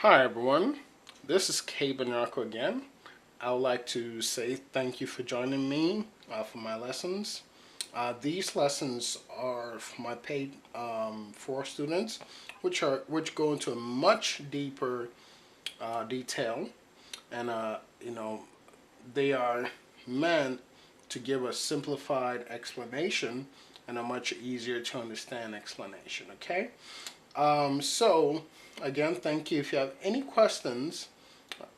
Hi everyone, this is Benyarko again. I would like to say thank you for joining me for my lessons. These lessons are for my paid for students, which go into a much deeper detail, and they are meant to give a simplified explanation and a much easier to understand explanation. Okay. So again, thank you. If you have any questions,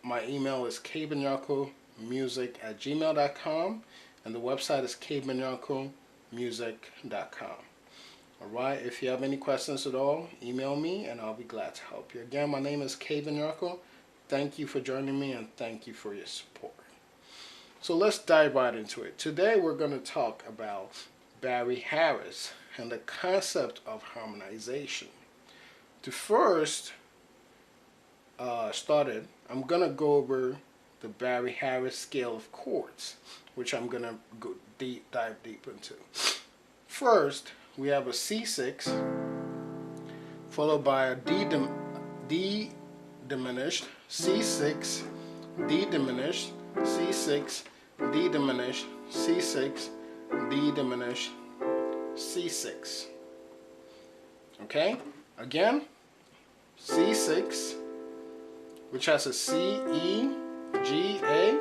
my email is kbenyarkomusic@gmail.com and the website is kbenyarkomusic.com. Alright, if you have any questions at all, email me and I'll be glad to help you. Again, my name is Benyarko. Thank you for joining me and thank you for your support. So let's dive right into it. Today we're going to talk about Barry Harris and the concept of harmonization. To first I'm going to go over the Barry Harris scale of chords, which I'm going to dive deep into. First, we have a C6 followed by a D diminished, C6, D diminished, C6, D diminished, C6, D diminished, C6. Okay? Again, C6, which has a C, E, G, A,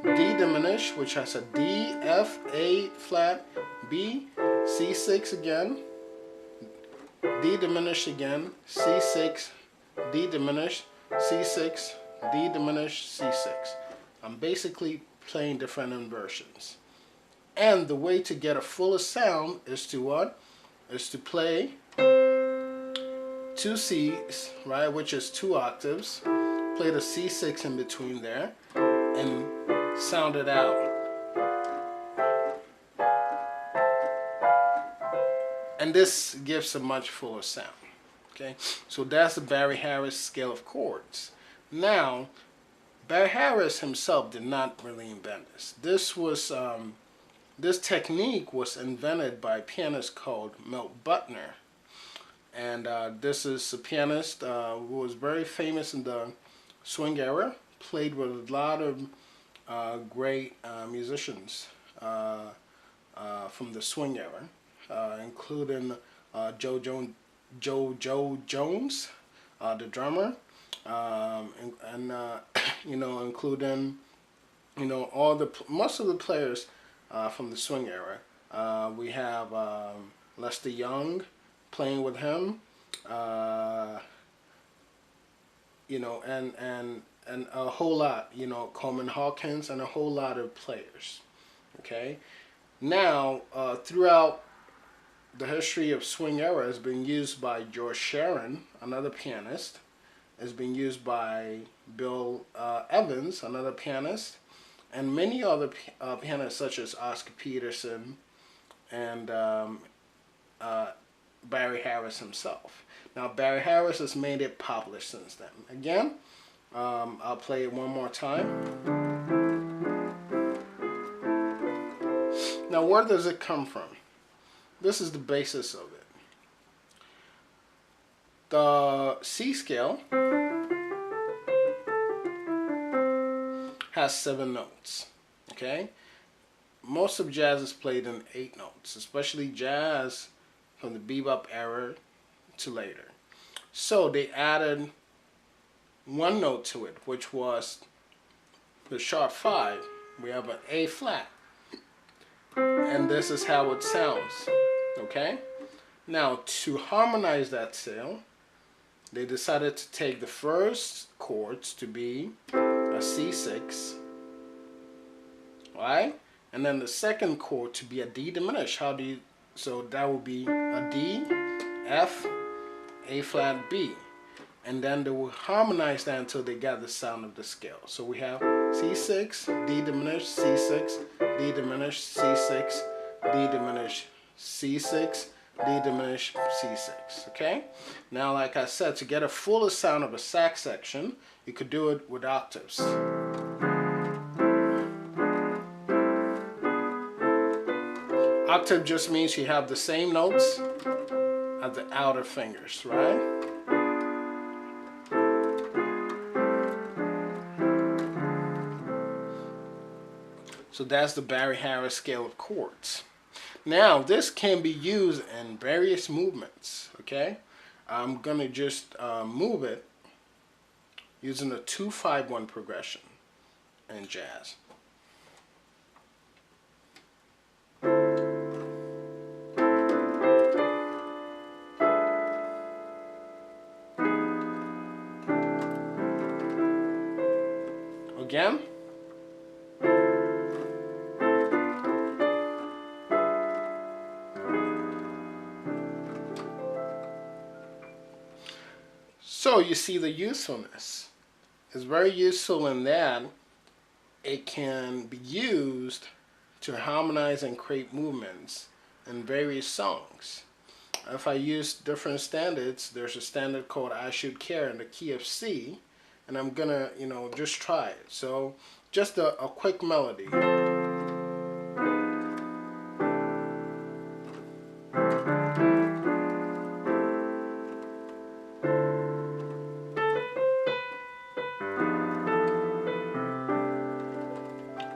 D diminished, which has a D, F, A flat, B, C6 again, D diminished again, C6, D diminished, C6, D diminished, C6. I'm basically playing different inversions. And the way to get a fuller sound is to what? Is to play two C's, right, which is 2 octaves. Play the C6 in between there and sound it out. And this gives a much fuller sound. Okay, so that's the Barry Harris scale of chords. Now, Barry Harris himself did not really invent this. This technique was invented by a pianist called Milt Buckner. And this is a pianist who was very famous in the swing era, played with a lot of great musicians from the swing era, including Joe Jones, the drummer, and including most of the players from the swing era. We have Lester Young playing with him, and a whole lot, Coleman Hawkins and a whole lot of players. Okay, now throughout the history of swing era has been used by George Sharon, another pianist. It's been used by Bill Evans, another pianist, and many other pianists such as Oscar Peterson and Barry Harris himself. Now Barry Harris has made it popular since then. Again, I'll play it one more time. Now where does it come from? This is the basis of it. The C scale has 7 notes. Okay? Most of jazz is played in 8 notes, especially jazz from the bebop era to later. So they added 1 note to it, which was the sharp 5. We have an A flat. And this is how it sounds. Okay? Now, to harmonize that scale, they decided to take the first chords to be a C6, right? And then the second chord to be a D diminished. So that would be a D, F, A flat, B. And then they will harmonize that until they got the sound of the scale. So we have C6, D diminished, C6, D diminished, C6, D diminished, C6, D diminished, C6. Okay? Now, like I said, to get a fuller sound of a sax section, you could do it with octaves. Octave just means you have the same notes at the outer fingers, right? So that's the Barry Harris scale of chords. Now this can be used in various movements. Okay, I'm gonna just move it using a 2-5-1 progression in jazz. Again. So you see the usefulness. It's very useful in that it can be used to harmonize and create movements in various songs. If I use different standards, there's a standard called I Should Care in the key of C, and I'm gonna, just try it. So just a quick melody.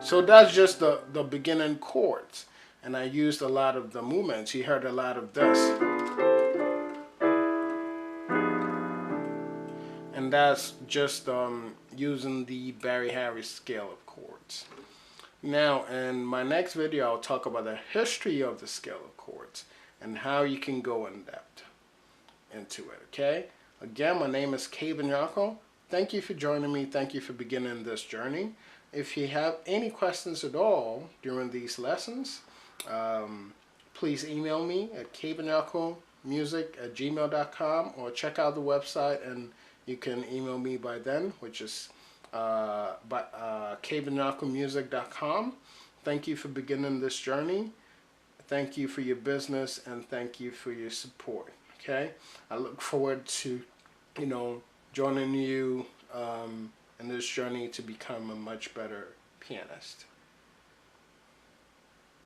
So that's just the beginning chords. And I used a lot of the movements. You heard a lot of this. And that's just using the Barry Harris scale of chords. Now, in my next video, I'll talk about the history of the scale of chords and how you can go in depth into it, okay? Again, my name is Benyarko. Thank you for joining me. Thank you for beginning this journey. If you have any questions at all during these lessons, please email me at kbenyarkomusic@gmail.com or check out the website and you can email me by then, which is kbenyarkomusic.com. Thank you for beginning this journey. Thank you for your business and thank you for your support. Okay, I look forward to, joining you in this journey to become a much better pianist.